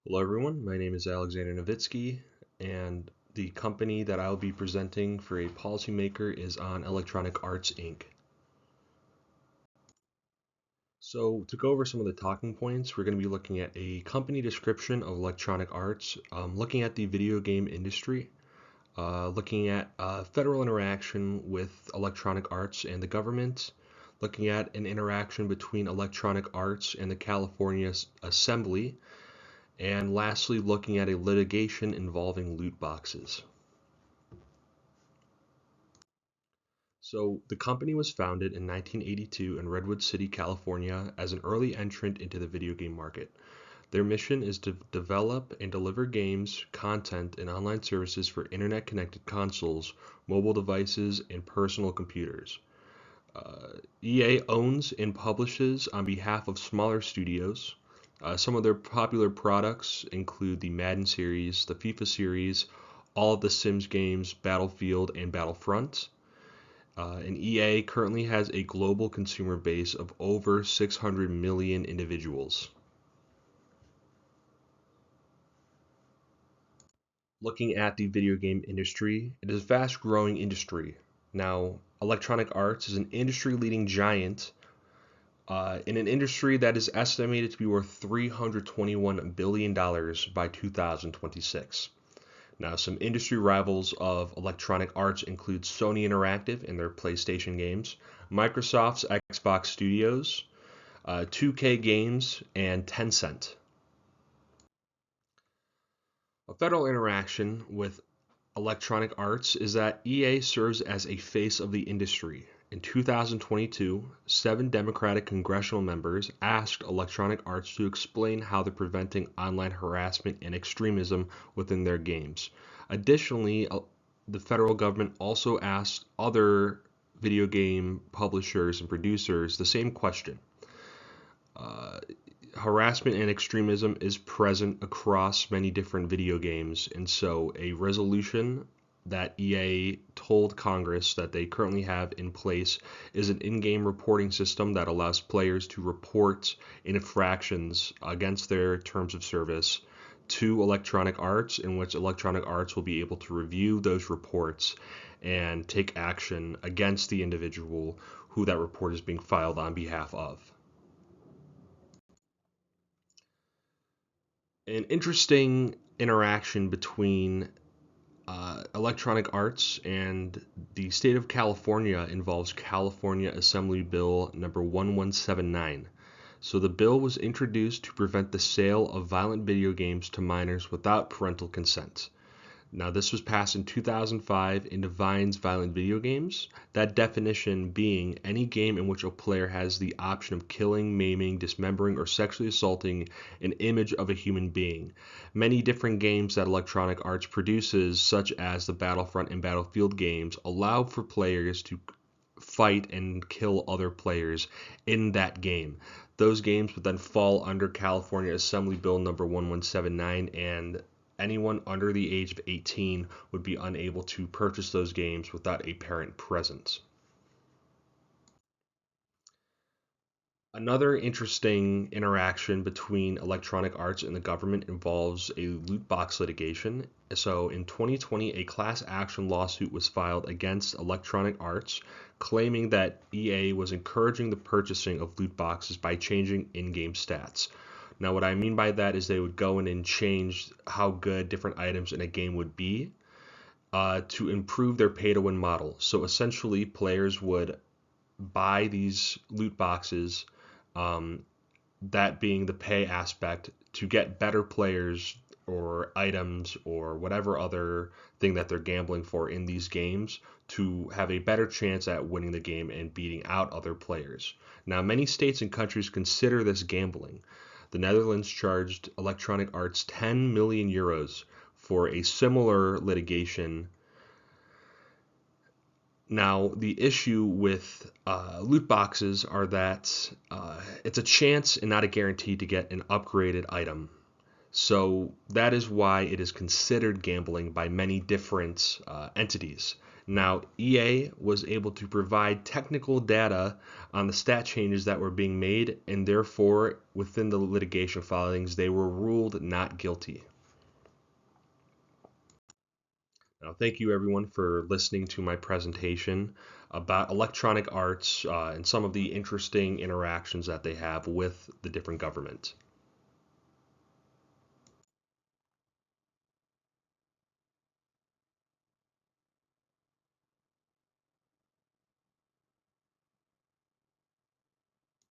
Hello everyone, my name is Alexander Novitsky, and the company that I'll be presenting for a policymaker is on Electronic Arts Inc. So to go over some of the talking points, we're going to be looking at a company description of Electronic Arts, looking at the video game industry, looking at federal interaction with Electronic Arts and the government, looking at an interaction between Electronic Arts and the California Assembly, and lastly, looking at a litigation involving loot boxes. So, the company was founded in 1982 in Redwood City, California, as an early entrant into the video game market. Their mission is to develop and deliver games, content, and online services for internet connected consoles, mobile devices, and personal computers. EA owns and publishes on behalf of smaller studios. Some of their popular products include the Madden series, the FIFA series, all of the Sims games, Battlefield, and Battlefront. And EA currently has a global consumer base of over 600 million individuals. Looking at the video game industry, it is a fast growing industry. Now, Electronic Arts is an industry leading giant in an industry that is estimated to be worth $321 billion by 2026. Now, some industry rivals of Electronic Arts include Sony Interactive and their PlayStation games, Microsoft's Xbox Studios, 2K Games, and Tencent. A federal interaction with Electronic Arts is that EA serves as a face of the industry. In 2022, 7 Democratic congressional members asked Electronic Arts to explain how they're preventing online harassment and extremism within their games. Additionally, the federal government also asked other video game publishers and producers the same question. Harassment and extremism is present across many different video games, and so a resolution that EA told Congress that they currently have in place is an in-game reporting system that allows players to report infractions against their terms of service to Electronic Arts, in which Electronic Arts will be able to review those reports and take action against the individual who that report is being filed on behalf of. An interesting interaction between Electronic Arts and the state of California involves California Assembly Bill number 1179. So the bill was introduced to prevent the sale of violent video games to minors without parental consent. Now, this was passed in 2005 and defines violent video games, that definition being any game in which a player has the option of killing, maiming, dismembering, or sexually assaulting an image of a human being. Many different games that Electronic Arts produces, such as the Battlefront and Battlefield games, allow for players to fight and kill other players in that game. Those games would then fall under California Assembly Bill number 1179, and anyone under the age of 18 would be unable to purchase those games without a parent present. Another interesting interaction between Electronic Arts and the government involves a loot box litigation. So in 2020, a class action lawsuit was filed against Electronic Arts, claiming that EA was encouraging the purchasing of loot boxes by changing in-game stats. Now, what I mean by that is they would go in and change how good different items in a game would be to improve their pay-to-win model. So essentially, players would buy these loot boxes, that being the pay aspect, to get better players or items or whatever other thing that they're gambling for in these games to have a better chance at winning the game and beating out other players. Now, many states and countries consider this gambling. The Netherlands charged Electronic Arts 10 million euros for a similar litigation. Now, the issue with loot boxes are that it's a chance and not a guarantee to get an upgraded item. So that is why it is considered gambling by many different entities. Now, EA was able to provide technical data on the stat changes that were being made, and therefore, within the litigation filings, they were ruled not guilty. Now, thank you everyone for listening to my presentation about electronic arts and some of the interesting interactions that they have with the different government.